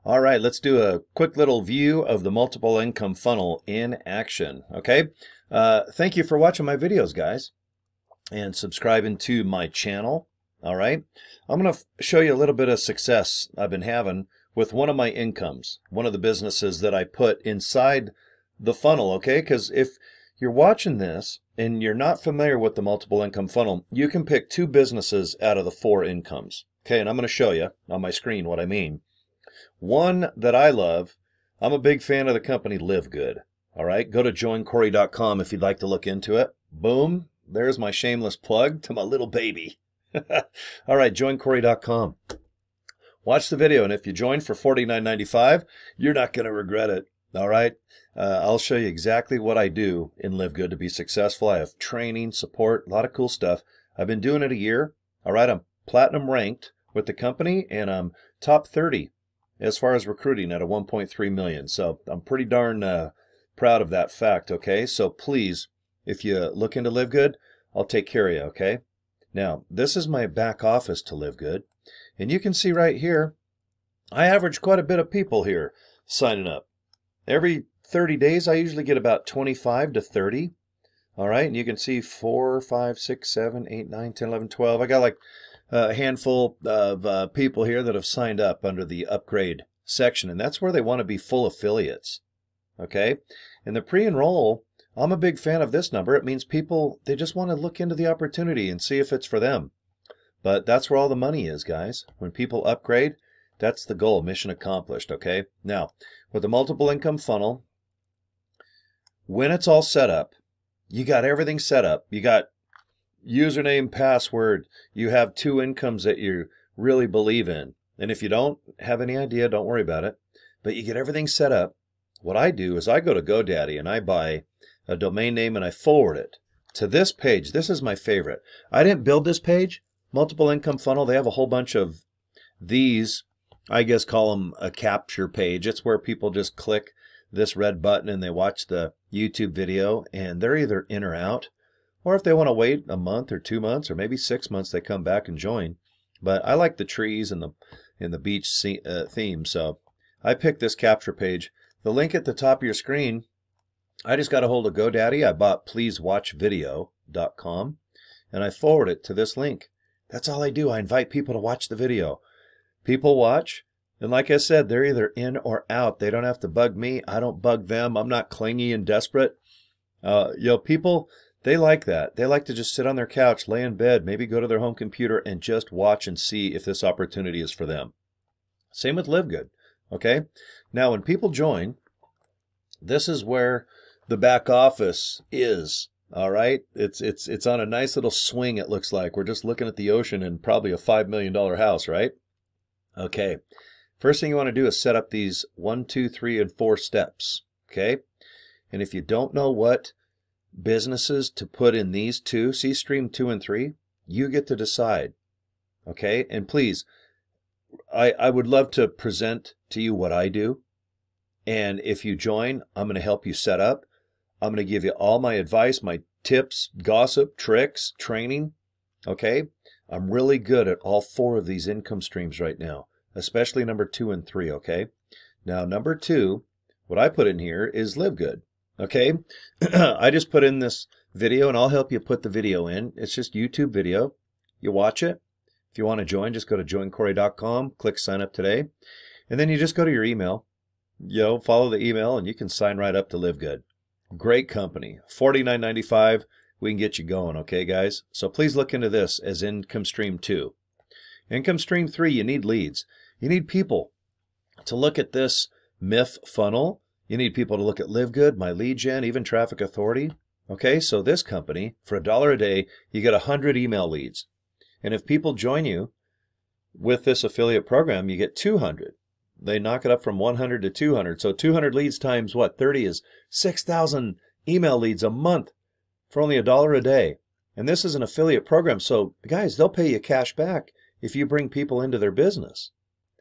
All right, let's do a quick little view of the multiple income funnel in action. Okay, thank you for watching my videos, guys, and subscribing to my channel. All right, I'm going to show you a little bit of success I've been having with one of my incomes, one of the businesses that I put inside the funnel. Okay, because if you're watching this and you're not familiar with the multiple income funnel, you can pick two businesses out of the four incomes. Okay, and I'm going to show you on my screen what I mean. One that I love, I'm a big fan of the company LIVEGOOD. All right, go to joincory.com if you'd like to look into it. Boom, there's my shameless plug to my little baby. All right, joincory.com. Watch the video, and if you join for $49.95, you're not going to regret it. All right, I'll show you exactly what I do in LIVEGOOD to be successful. I have training, support, a lot of cool stuff. I've been doing it a year. All right, I'm platinum ranked with the company, and I'm top 30 as far as recruiting at a 1.3 million. So I'm pretty darn proud of that fact. Okay, so please, if you look into LIVEGOOD, I'll take care of you. Okay, now this is my back office to LIVEGOOD, and you can see right here, I average quite a bit of people here signing up. Every 30 days, I usually get about 25 to 30. All right, and you can see 4, 5, 6, 7, 8, 9, 10, 11, 12. I got like a handful of people here that have signed up under the upgrade section, and that's where they want to be full affiliates. Okay, and the pre-enroll, I'm a big fan of this number. It means people, they just want to look into the opportunity and see if it's for them. But that's where all the money is, guys. When people upgrade, that's the goal, mission accomplished. Okay, now with the multiple income funnel, when it's all set up, you got everything set up. You got username, password. You have two incomes that you really believe in. And if you don't have any idea, don't worry about it. But you get everything set up. What I do is I go to GoDaddy and I buy a domain name and I forward it to this page. This is my favorite. I didn't build this page. Multiple income funnel. They have a whole bunch of these. I guess call them a capture page. It's where people just click this red button and they watch the YouTube video, and they're either in or out. Or if they want to wait a month or 2 months or maybe 6 months, they come back and join. But I like the trees and the beach theme, so I picked this capture page. The link at the top of your screen, I just got a hold of GoDaddy. I bought pleasewatchvideo.com, and I forward it to this link. That's all I do. I invite people to watch the video. People watch, and like I said, they're either in or out. They don't have to bug me. I don't bug them. I'm not clingy and desperate. People, they like that. They like to just sit on their couch, lay in bed, maybe go to their home computer and just watch and see if this opportunity is for them. Same with LIVEGOOD. Okay? Now, when people join, this is where the back office is. All right? It's on a nice little swing, it looks like. We're just looking at the ocean in probably a $5 million house, right? Okay. First thing you want to do is set up these 1, 2, 3, and 4 steps. Okay? And if you don't know what businesses to put in these two, see stream 2 and 3, you get to decide. Okay, and please, I would love to present to you what I do, and if you join, I'm going to help you set up. I'm going to give you all my advice, my tips, gossip, tricks, training. Okay, I'm really good at all 4 of these income streams right now, especially number 2 and 3. Okay, now number 2, what I put in here is LIVEGOOD. Okay, I just put in this video, and I'll help you put the video in. It's just YouTube video. You watch it. If you want to join, just go to joincory.com, click sign up today, and then you just go to your email. Follow the email, and you can sign right up to LIVEGOOD. Great company. $49.95. We can get you going, okay, guys? So please look into this as income stream 2. Income stream 3, you need leads. You need people to look at this MIF funnel. You need people to look at LIVEGOOD, my lead gen, even traffic authority. Okay, so this company, for $1 a day, you get 100 email leads. And if people join you with this affiliate program, you get 200. They knock it up from 100 to 200. So 200 leads times what? 30 is 6,000 email leads a month for only $1 a day. And this is an affiliate program. So guys, they'll pay you cash back if you bring people into their business.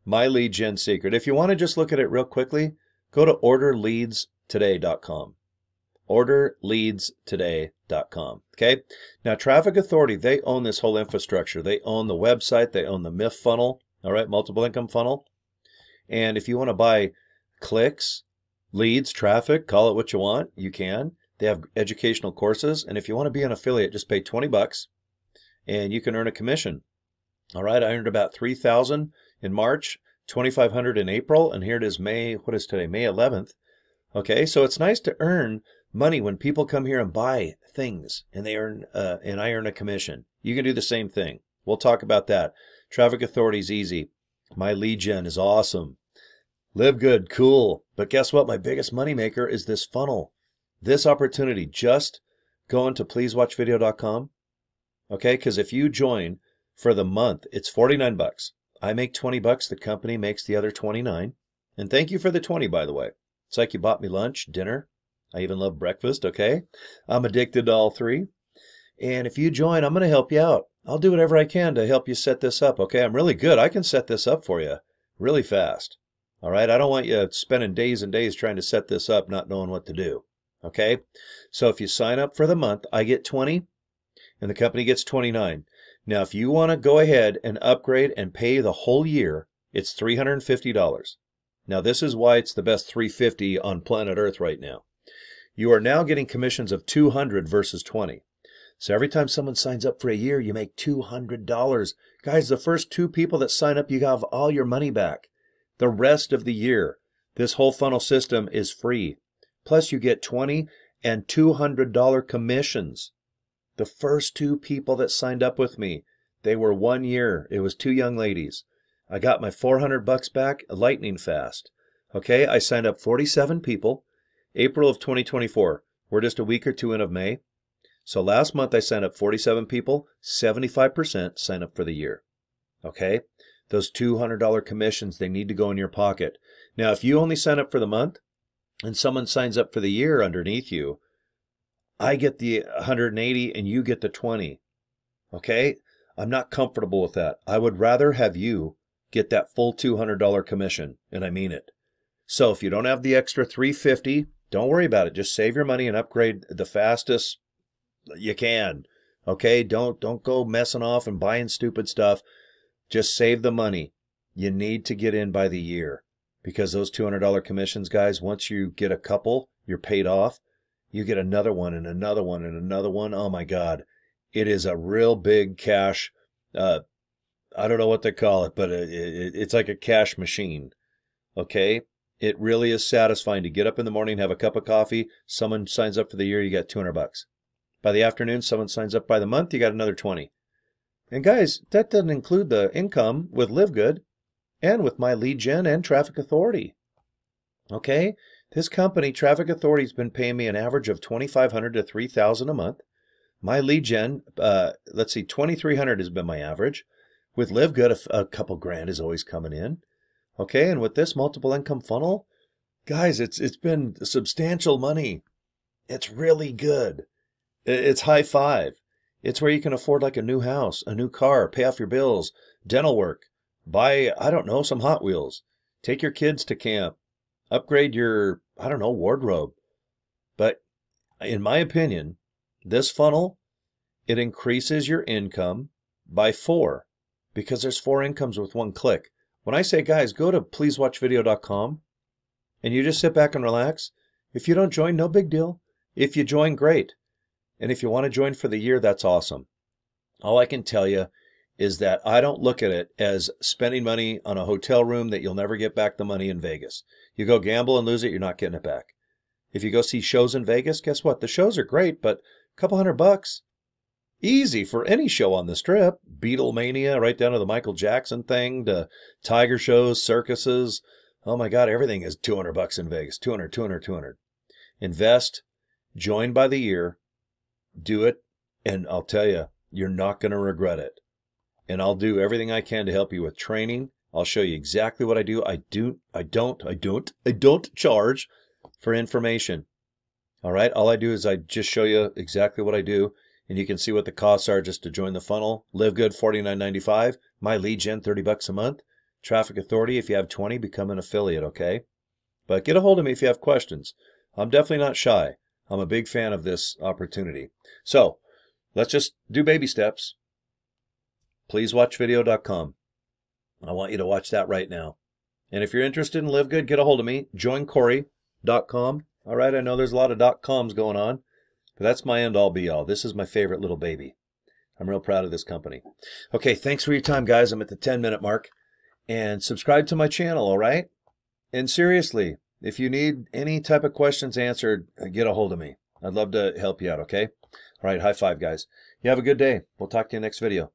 My lead gen secret. If you want to just look at it real quickly, go to orderleadstoday.com. Orderleadstoday.com. Okay? Now, Traffic Authority, they own this whole infrastructure. They own the website. They own the MIF funnel. All right? Multiple income funnel. And if you want to buy clicks, leads, traffic, call it what you want, you can. They have educational courses. And if you want to be an affiliate, just pay 20 bucks and you can earn a commission. All right, I earned about 3,000 in March, 2,500 in April, and here it is May, what is today? May 11th. Okay, so it's nice to earn money when people come here and buy things and they earn and I earn a commission. You can do the same thing. We'll talk about that. Traffic authority is easy. My lead gen is awesome. Live good, cool. But guess what? My biggest money maker is this funnel. This opportunity. Just go into pleasewatchvideo.com. Okay, because if you join for the month, it's 49 bucks. I make 20 bucks. The company makes the other 29. And thank you for the 20, by the way. It's like you bought me lunch, dinner. I even love breakfast, okay? I'm addicted to all three. And if you join, I'm going to help you out. I'll do whatever I can to help you set this up, okay? I'm really good. I can set this up for you really fast. All right? I don't want you spending days and days trying to set this up, not knowing what to do, okay? So if you sign up for the month, I get 20 and the company gets 29. Now, if you want to go ahead and upgrade and pay the whole year, it's $350. Now, this is why it's the best $350 on planet Earth right now. You are now getting commissions of $200 versus $20. So every time someone signs up for a year, you make $200. Guys, the first 2 people that sign up, you have all your money back. The rest of the year, this whole funnel system is free. Plus, you get $20 and $200 commissions. The first 2 people that signed up with me, they were 1 year. It was 2 young ladies. I got my 400 bucks back lightning fast. Okay, I signed up 47 people. April of 2024. We're just a week or 2 in of May. So last month I signed up 47 people. 75% sign up for the year. Okay, those $200 commissions, they need to go in your pocket. Now, if you only sign up for the month and someone signs up for the year underneath you, I get the 180 and you get the 20. Okay, I'm not comfortable with that. I would rather have you get that full $200 commission, and I mean it. So if you don't have the extra $350, don't worry about it. Just save your money and upgrade the fastest you can. Okay, don't go messing off and buying stupid stuff. Just save the money. You need to get in by the year, because those $200 commissions, guys, once you get a couple, you're paid off. You get another one and another one and another one. Oh my God, it is a real big cash. I don't know what they call it, but it's like a cash machine. Okay, it really is satisfying to get up in the morning, have a cup of coffee. Someone signs up for the year, you got 200 bucks. By the afternoon, someone signs up by the month, you got another 20. And guys, that doesn't include the income with LiveGood and with my lead gen and traffic authority. Okay, this company, Traffic Authority, has been paying me an average of $2,500 to $3,000 a month. My lead gen, let's see, $2,300 has been my average. With LiveGood, a couple grand is always coming in. Okay, and with this multiple income funnel, guys, it's been substantial money. It's really good. It's high five. It's where you can afford like a new house, a new car, pay off your bills, dental work, buy, I don't know, some Hot Wheels, take your kids to camp, upgrade your, I don't know, wardrobe. But in my opinion, this funnel, it increases your income by 4, because there's 4 incomes with 1 click. When I say, guys, go to pleasewatchvideo.com and you just sit back and relax. If you don't join, no big deal. If you join, great. And if you want to join for the year, that's awesome. All I can tell you is that I don't look at it as spending money on a hotel room that you'll never get back the money in Vegas. You go gamble and lose it, you're not getting it back. If you go see shows in Vegas, guess what? The shows are great, but a couple $100, easy for any show on the Strip. Beatlemania, right down to the Michael Jackson thing, to tiger shows, circuses. Oh my God, everything is $200 in Vegas. 200, 200, 200. Invest, join by the year, do it, and I'll tell you, you're not going to regret it. And I'll do everything I can to help you with training. I'll show you exactly what I do. I don't charge for information. All right, all I do is I just show you exactly what I do. And you can see what the costs are just to join the funnel. LiveGood, $49.95. My lead gen, $30 a month. Traffic Authority, if you have 20, become an affiliate, okay? But get a hold of me if you have questions. I'm definitely not shy. I'm a big fan of this opportunity. So let's just do baby steps. Pleasewatchvideo.com. I want you to watch that right now. And if you're interested in Live Good, get a hold of me, joincory.com. All right, I know there's a lot of .coms going on, but that's my end-all be-all. This is my favorite little baby. I'm real proud of this company. Okay, thanks for your time, guys. I'm at the 10-minute mark. And subscribe to my channel, all right? And seriously, if you need any type of questions answered, get a hold of me. I'd love to help you out, okay? All right, high five, guys. You have a good day. We'll talk to you next video.